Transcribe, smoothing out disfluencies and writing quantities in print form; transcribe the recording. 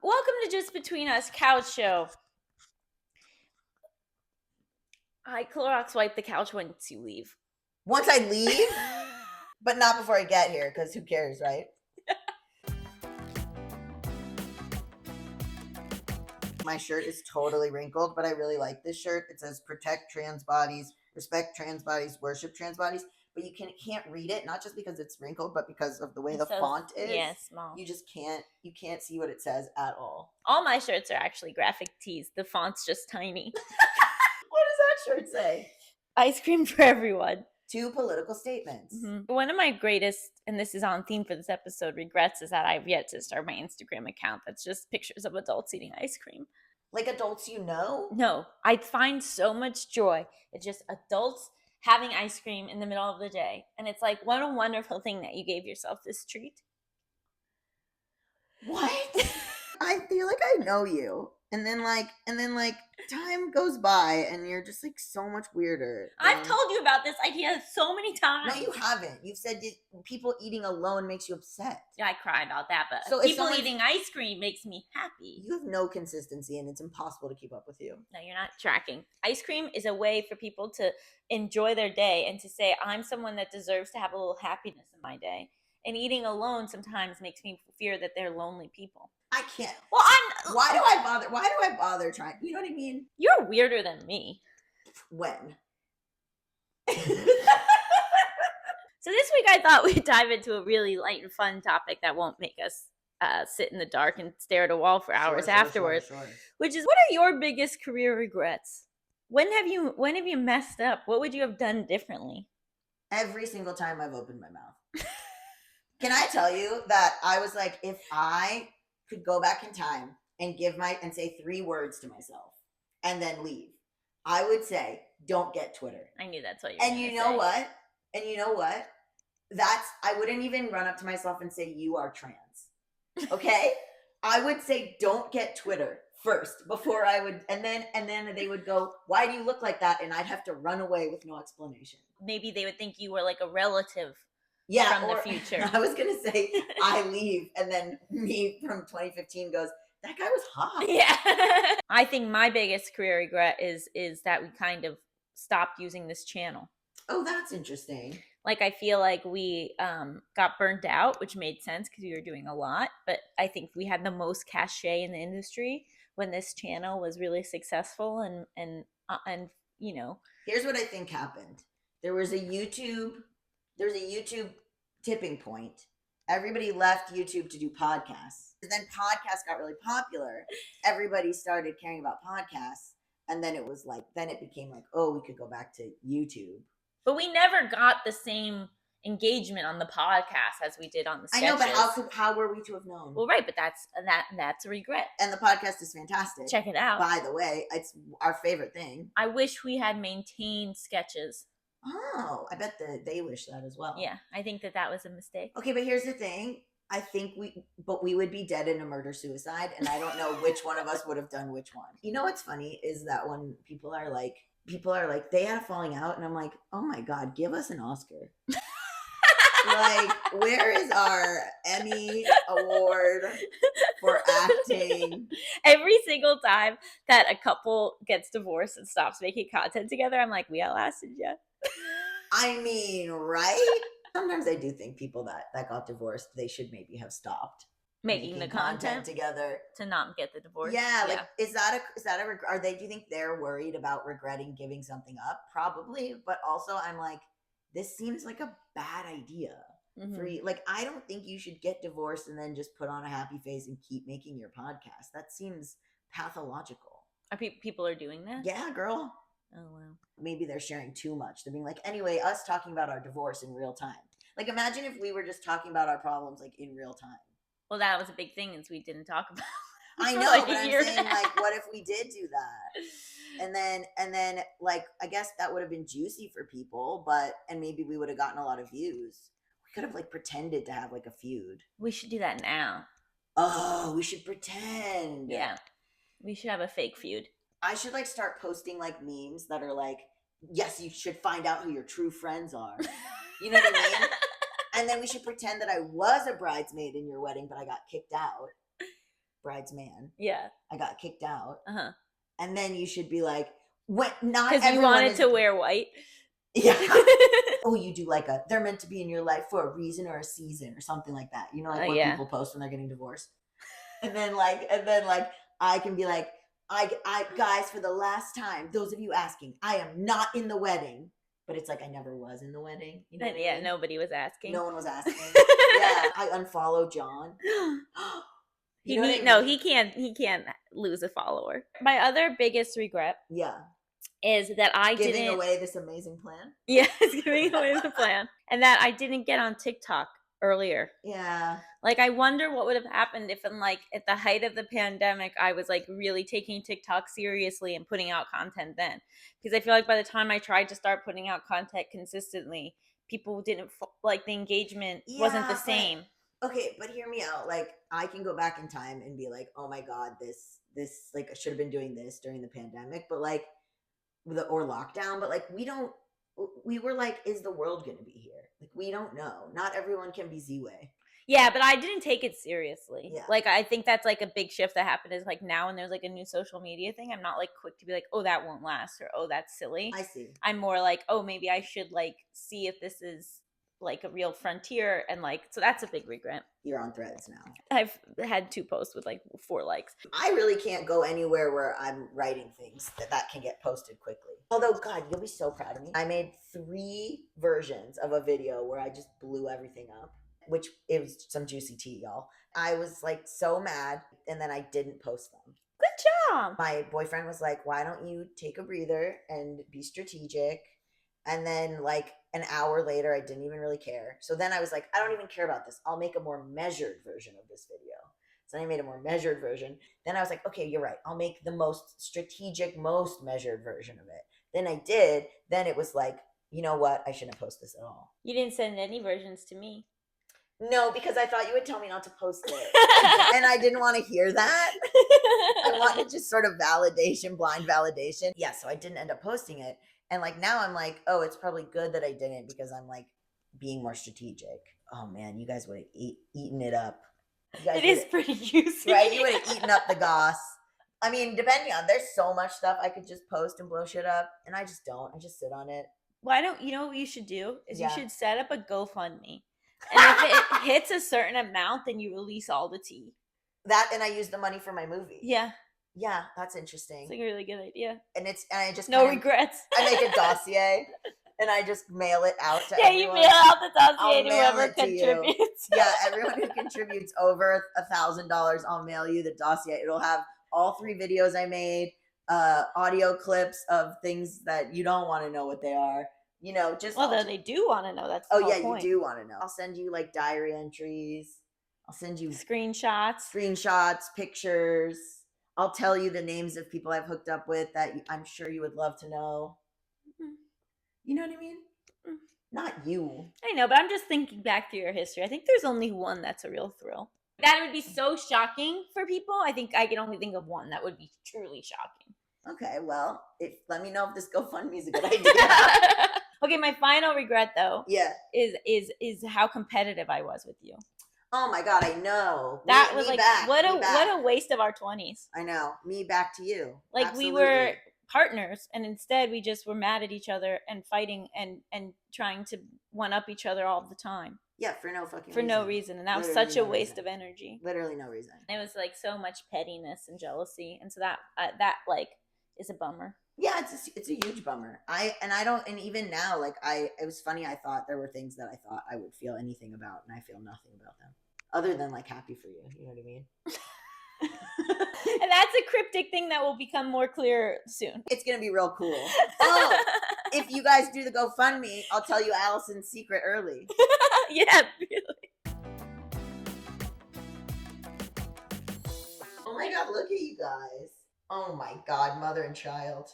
Welcome to Just Between Us Couch Show. I Clorox wipe the couch once you leave. Once I leave, but not before I get here, because who cares, right? My shirt is totally wrinkled, but I really like this shirt. It says protect trans bodies, respect trans bodies, worship trans bodies. But you can't read it, not just because it's wrinkled, but because of the way the font is. Yeah, small. You just can't see what it says at all. All my shirts are actually graphic tees. The font's just tiny. What does that shirt say? Ice cream for everyone. 2 political statements. Mm-hmm. One of my greatest, and this is on theme for this episode, regrets is that I've yet to start my Instagram account that's just pictures of adults eating ice cream. Like adults you know? No, I find so much joy. It's just adults having ice cream in the middle of the day. And it's like, what a wonderful thing that you gave yourself this treat. What? I feel like I know you. And then time goes by and you're just like so much weirder. I've told you about this idea so many times. No, you haven't. You've said people eating alone makes you upset. Yeah, I cry about that, but so people eating ice cream makes me happy. You have no consistency and it's impossible to keep up with you. No, you're not tracking. Ice cream is a way for people to enjoy their day and to say, I'm someone that deserves to have a little happiness in my day. And eating alone sometimes makes me fear that they're lonely people. I can't. Well, Why do I bother trying? You know what I mean? You're weirder than me. When? So this week I thought we'd dive into a really light and fun topic that won't make us sit in the dark and stare at a wall for hours afterwards. Sure. Which is, what are your biggest career regrets? When have you messed up? What would you have done differently? Every single time I've opened my mouth. Can I tell you that I was like, if I could go back in time and say 3 words to myself and then leave, I would say, don't get Twitter. I knew that's what you were And you know what? I wouldn't even run up to myself and say, you are trans. Okay? I would say, don't get Twitter first before I would, and then they would go, why do you look like that? And I'd have to run away with no explanation. Maybe they would think you were like a relative. Yeah, from the future. I was gonna say I leave, and then me from 2015 goes, that guy was hot. Yeah. I think my biggest career regret is that we kind of stopped using this channel. Oh, that's interesting. Like, I feel like we got burnt out, which made sense because we were doing a lot. But I think we had the most cachet in the industry when this channel was really successful, and you know. Here's what I think happened. There was a YouTube tipping point. Everybody left YouTube to do podcasts. And then podcasts got really popular. Everybody started caring about podcasts. And then it became like, oh, we could go back to YouTube. But we never got the same engagement on the podcast as we did on the sketches. I know, but how were we to have known? Well, right, but that's a regret. And the podcast is fantastic. Check it out. By the way, it's our favorite thing. I wish we had maintained sketches. Oh, I bet they wish that as well. Yeah, I think that was a mistake. Okay, but here's the thing. I think we would be dead in a murder-suicide, and I don't know which one of us would have done which one. You know what's funny is that when people are like, they had a falling out, and I'm like, oh my God, give us an Oscar. Like, where is our Emmy award for acting? Every single time that a couple gets divorced and stops making content together, I'm like, we outlasted you. I mean, right? Sometimes I do think people that got divorced, they should maybe have stopped making the content together to not get the divorce. Yeah, like is that a do you think they're worried about regretting giving something up? Probably, but also I'm like, this seems like a bad idea. For you. Like, I don't think you should get divorced and then just put on a happy face and keep making your podcast. That seems pathological. People are doing that? Yeah, girl. Oh, wow. Maybe they're sharing too much. They're being like, anyway, us talking about our divorce in real time. Like, imagine if we were just talking about our problems, like, in real time. Well, that was a big thing is we didn't talk about. I know, like, but I'm saying, like, what if we did do that? And then, like, I guess that would have been juicy for people, and maybe we would have gotten a lot of views. We could have, like, pretended to have, like, a feud. We should do that now. Oh, we should pretend. Yeah. We should have a fake feud. I should, like, start posting, like, memes that are like, yes, you should find out who your true friends are. You know what I mean? And then we should pretend that I was a bridesmaid in your wedding, but I got kicked out. bridesman. Yeah. I got kicked out. Uh-huh. And then you should be like, what? Not because you everyone wanted is- to wear white. Yeah. Oh, you do like they're meant to be in your life for a reason or a season or something like that. You know, like what Yeah. people post when they're getting divorced. And then I can be like, I guys, for the last time, those of you asking, I am not in the wedding. But it's like I never was in the wedding. You know what I mean? Nobody was asking. No one was asking. Yeah. I unfollowed John. He can't lose a follower. My other biggest regret is that I giving didn't away this amazing plan. Yeah, giving away the plan. And that I didn't get on TikTok earlier. Yeah. Like, I wonder what would have happened if in like at the height of the pandemic I was like really taking TikTok seriously and putting out content then. Because I feel like by the time I tried to start putting out content consistently, people didn't like the engagement wasn't the same. Okay, but hear me out. Like, I can go back in time and be like, oh my God, this like I should have been doing this during the pandemic, but like or lockdown, but like we were like, is the world gonna be here? Like, we don't know. Not everyone can be Z-Way. Yeah, but I didn't take it seriously. Yeah. Like, I think that's like a big shift that happened is like now when there's like a new social media thing, I'm not like quick to be like, oh, that won't last, or oh, that's silly. I see. I'm more like, oh, maybe I should like see if this is like a real frontier, and like, so that's a big regret. You're on Threads now. I've had 2 posts with like 4 likes. I really can't go anywhere where I'm writing things that can get posted quickly. Although, God, you'll be so proud of me. I made 3 versions of a video where I just blew everything up, which it was some juicy tea, y'all. I was like so mad, and then I didn't post them. Good job. My boyfriend was like, why don't you take a breather and be strategic? And then like an hour later, I didn't even really care. So then I was like, I don't even care about this. I'll make a more measured version of this video. So I made a more measured version. Then I was like, okay, you're right. I'll make the most strategic, most measured version of it. Then I did. Then it was like, you know what? I shouldn't post this at all. You didn't send any versions to me. No, because I thought you would tell me not to post it. And I didn't want to hear that. I wanted just sort of validation, blind validation. Yeah, so I didn't end up posting it. And like now I'm like, oh, it's probably good that I didn't because I'm like being more strategic. Oh man, you guys would have eaten it up. It is pretty juicy. Right? You would have eaten up the goss. I mean, depending on, there's so much stuff I could just post and blow shit up. And I just don't. I just sit on it. Why don't you know what you should do? Is you should set up a GoFundMe. And if it hits a certain amount, then you release all the tea. That, and I use the money for my movie. Yeah. Yeah, that's interesting. It's like a really good idea. And I just no regrets. I make a dossier and I just mail it out to everyone. You mail out the dossier to whoever contributes. Yeah, everyone who contributes over $1,000, I'll mail you the dossier. It'll have all 3 videos I made, audio clips of things that you don't want to know what they are. You know, just though they do want to know. That's the whole point. You do want to know. I'll send you like diary entries. I'll send you screenshots, pictures. I'll tell you the names of people I've hooked up with that I'm sure you would love to know. Mm-hmm. You know what I mean? Mm-hmm. Not you. I know, but I'm just thinking back through your history. I think there's only one that's a real thrill. That would be so shocking for people. I think I can only think of one that would be truly shocking. Okay, well, let me know if this GoFundMe is a good idea. Okay, my final regret though, is how competitive I was with you. Oh my God, I know. That was like what a waste of our 20s. I know. Me back to you. Like Absolutely. We were partners, and instead we just were mad at each other and fighting and trying to one up each other all the time. Yeah, for no reason, and that was such a waste of energy. Literally no reason. It was like so much pettiness and jealousy, and so that like is a bummer. Yeah, it's a huge bummer. And even now, like it was funny. I thought there were things that I thought I would feel anything about, and I feel nothing about them, other than like happy for you. You know what I mean? And that's a cryptic thing that will become more clear soon. It's gonna be real cool. Oh, if you guys do the GoFundMe, I'll tell you Allison's secret early. Yeah, really. Oh my God, look at you guys. Oh my God, mother and child.